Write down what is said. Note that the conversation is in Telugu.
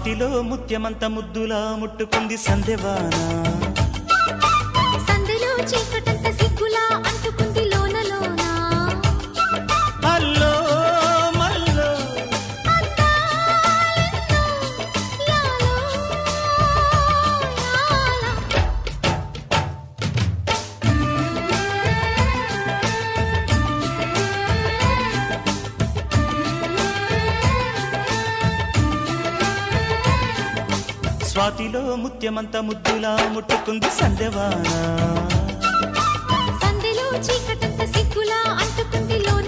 స్వాతిలో ముత్యమంత ముద్దులా ముట్టుకుంది సందెవాన. సందెలో చీకటంత సిగ్గులా అంటుకుంది లోన లోన. అల్లో మల్లో అందాలెన్నో యాలో యాల. స్వాతిలో ముత్యమంత ముద్దులా ముట్టుకుంది సందెవాన. సందెలో చీకటంత సిగ్గులా అంటుకుంది లోన